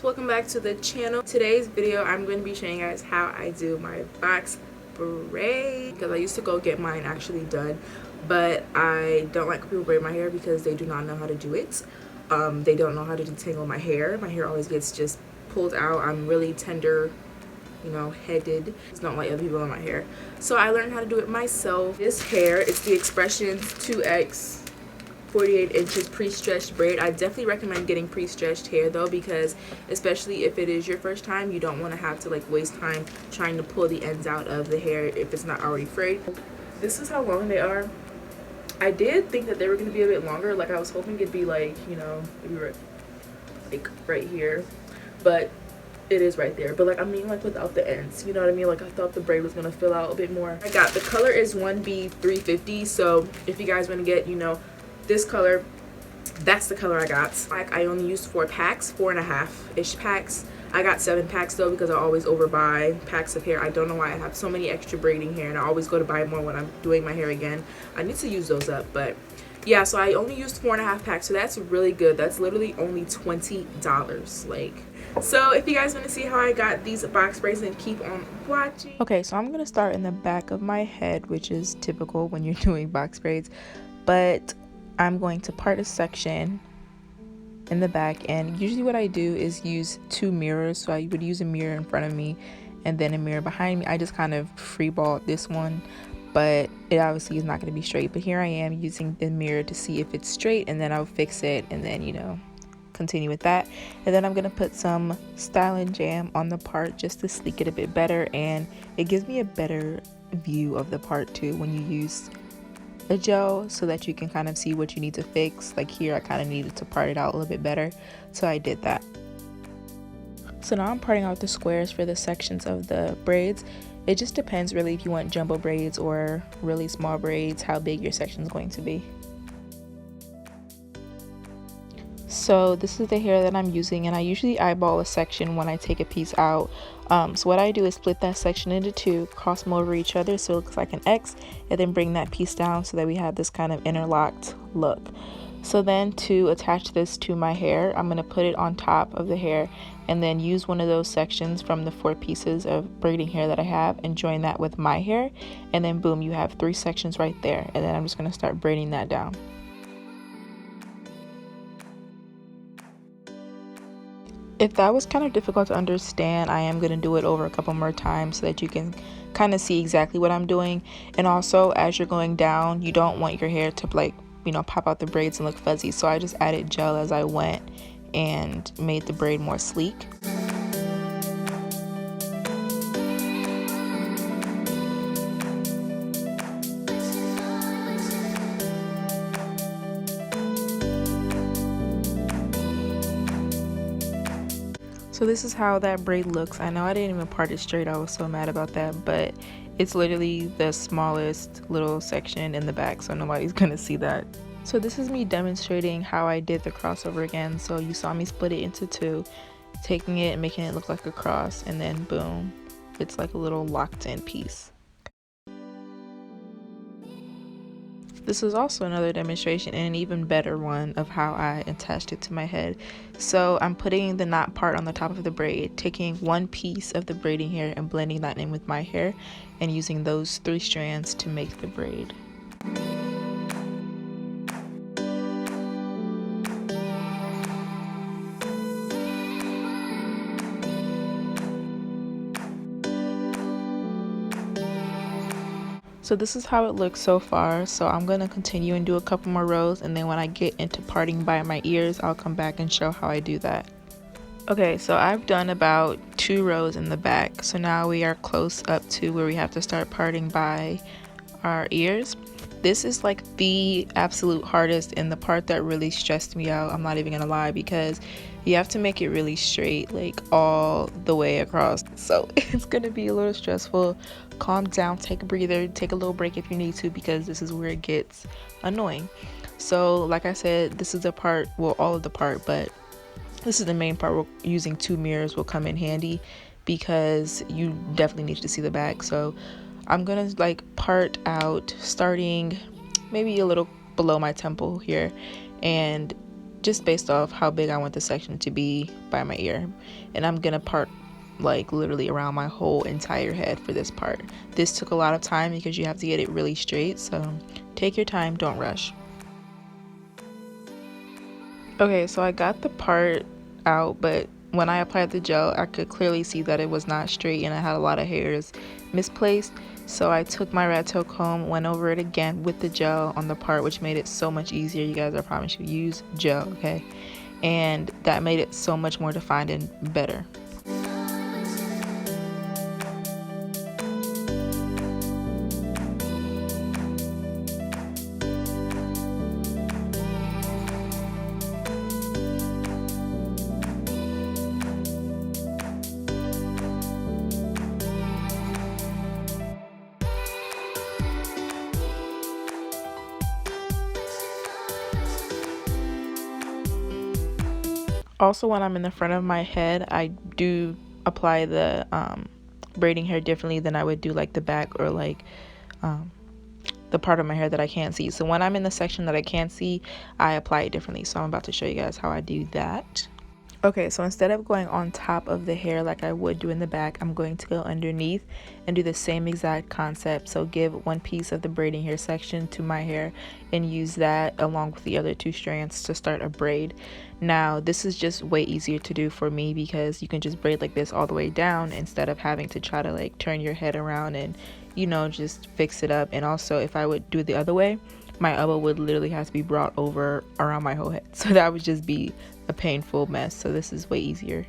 guys, welcome back to the channel. Today's video I'm going to be showing you guys how I do my box braid, because I used to go get mine actually done, but I don't like when people braid my hair because they do not know how to do it. They don't know how to detangle my hair. My hair always gets just pulled out. I'm really tender, you know, headed. It's not like other people in my hair, so I learned how to do it myself. This hair, it's the Expressions 2X 48 inches pre-stretched braid. I definitely recommend getting pre-stretched hair though, because especially if it is your first time, you don't want to have to like waste time trying to pull the ends out of the hair if it's not already frayed. This is how long they are. I did think that they were going to be a bit longer. Like I was hoping it'd be like, you know, maybe like right here, but it is right there. But like, I mean, like without the ends, you know what I mean? Like I thought the braid was gonna fill out a bit more. I got, the color is 1B350, so if you guys want to get, you know, this color, that's the color I got. Like I only used 4 packs, 4.5-ish packs. I got 7 packs though, because I always overbuy packs of hair. I don't know why I have so many extra braiding hair, and I always go to buy more when I'm doing my hair again. I need to use those up, but yeah, so I only used 4.5 packs, so that's really good. That's literally only $20. Like, so if you guys want to see how I got these box braids, then keep on watching. Okay, so I'm gonna start in the back of my head, which is typical when you're doing box braids, but I'm going to part a section in the back, and usually what I do is use 2 mirrors. So I would use a mirror in front of me and then a mirror behind me. I just kind of freeballed this one, but it obviously is not going to be straight, but here I am using the mirror to see if it's straight, and then I'll fix it and then, you know, continue with that. And then I'm going to put some styling jam on the part just to sleek it a bit better, and it gives me a better view of the part too when you use a gel, so that you can kind of see what you need to fix. Like here I kind of needed to part it out a little bit better, so I did that. So now I'm parting out the squares for the sections of the braids. It just depends really if you want jumbo braids or really small braids, how big your section is going to be. So this is the hair that I'm using, and I usually eyeball a section when I take a piece out. So what I do is split that section into 2, cross them over each other so it looks like an X, and then bring that piece down so that we have this kind of interlocked look. So then to attach this to my hair, I'm going to put it on top of the hair and then use one of those sections from the 4 pieces of braiding hair that I have and join that with my hair, and then boom, you have 3 sections right there, and then I'm just going to start braiding that down. If that was kind of difficult to understand, I am going to do it over a couple more times so that you can kind of see exactly what I'm doing. And also, as you're going down, you don't want your hair to, like, you know, pop out the braids and look fuzzy. So I just added gel as I went and made the braid more sleek. So this is how that braid looks. I know I didn't even part it straight. I was so mad about that, but it's literally the smallest little section in the back, so nobody's gonna see that. So this is me demonstrating how I did the crossover again. So you saw me split it into 2, taking it and making it look like a cross, and then boom, it's like a little locked in piece. This is also another demonstration, and an even better one, of how I attached it to my head. So I'm putting the knot part on the top of the braid, taking 1 piece of the braiding hair and blending that in with my hair, and using those 3 strands to make the braid. So this is how it looks so far. So I'm going to continue and do a couple more rows, and then when I get into parting by my ears, I'll come back and show how I do that. Okay, so I've done about 2 rows in the back, so now we are close up to where we have to start parting by our ears. This is like the absolute hardest, and the part that really stressed me out, I'm not even gonna lie, because you have to make it really straight, like all the way across. So it's gonna be a little stressful. Calm down, take a breather, take a little break if you need to, because this is where it gets annoying. So like I said, this is the part, well, all of the part, but this is the main part where using 2 mirrors will come in handy, because you definitely need to see the back. So I'm gonna like part out starting maybe a little below my temple here, and just based off how big I want the section to be by my ear. And I'm gonna part like literally around my whole entire head for this part. This took a lot of time because you have to get it really straight, so take your time, don't rush. Okay, so I got the part out, but when I applied the gel, I could clearly see that it was not straight and I had a lot of hairs misplaced. So I took my rat tail comb, went over it again with the gel on the part, which made it so much easier. You guys, I promise you, use gel, okay? And that made it so much more defined and better. Also, when I'm in the front of my head, I do apply the braiding hair differently than I would do like the back or like the part of my hair that I can't see. So when I'm in the section that I can't see, I apply it differently. So I'm about to show you guys how I do that. Okay, so instead of going on top of the hair like I would do in the back, I'm going to go underneath and do the same exact concept. So give one piece of the braiding hair section to my hair and use that along with the other two strands to start a braid. Now, this is just way easier to do for me because you can just braid like this all the way down instead of having to try to like turn your head around and, you know, just fix it up. And also, if I would do it the other way, my elbow would literally have to be brought over around my whole head. So that would just be a painful mess. So this is way easier.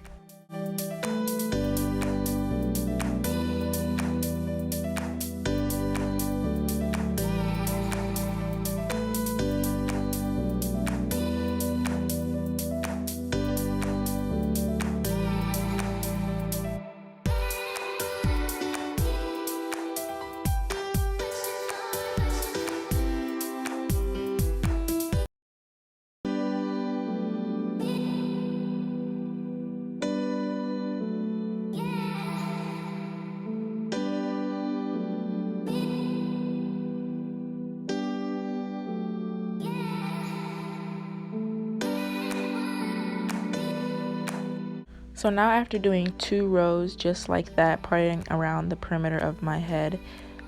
So now after doing 2 rows just like that, parting around the perimeter of my head,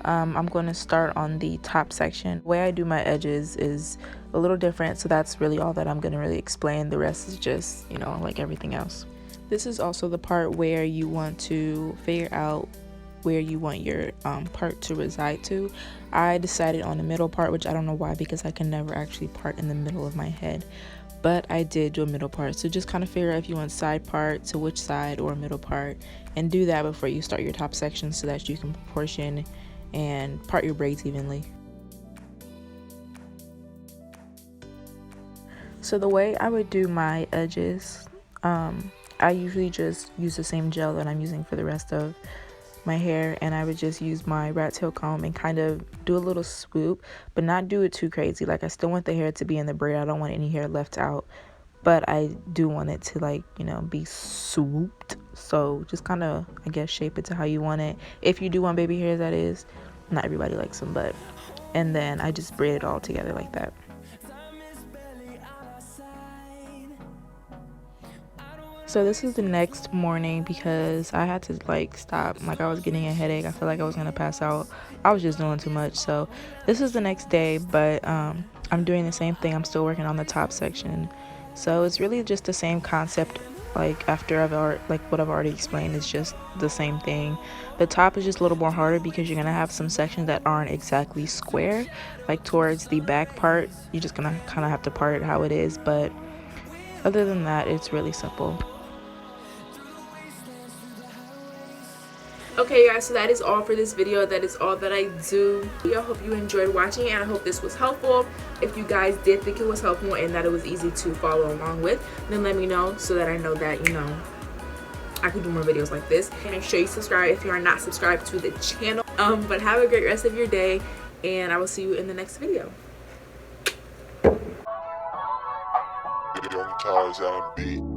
I'm going to start on the top section. The way I do my edges is a little different, so that's really all that I'm going to really explain. The rest is just, you know, like everything else. This is also the part where you want to figure out where you want your part to reside to. I decided on the middle part, which I don't know why, because I can never actually part in the middle of my head. But I did do a middle part, so just kind of figure out if you want side part to which side or middle part, and do that before you start your top section so that you can proportion and part your braids evenly. So the way I would do my edges, I usually just use the same gel that I'm using for the rest of my hair, and I would just use my rat tail comb and kind of do a little swoop, but not do it too crazy. Like, I still want the hair to be in the braid. I don't want any hair left out, but I do want it to, like, you know, be swooped. So just kind of, I guess, shape it to how you want it. If you do want baby hairs, that is. Not everybody likes them, but, and then I just braid it all together like that. So this is the next morning because I had to like stop. Like, I was getting a headache. I feel like I was gonna pass out. I was just doing too much. So this is the next day, but I'm doing the same thing. I'm still working on the top section. So it's really just the same concept. Like, after what I've already explained, it's just the same thing. The top is just a little more harder because you're gonna have some sections that aren't exactly square. Like towards the back part, you're just gonna kind of have to part it how it is. But other than that, it's really simple. Okay guys, so that is all for this video. That is all that I do. I hope you enjoyed watching, and I hope this was helpful. If you guys did think it was helpful and that it was easy to follow along with, then let me know so that I know that, you know, I can do more videos like this. And make sure you subscribe if you are not subscribed to the channel. But have a great rest of your day, and I will see you in the next video. Young Tarzan beat.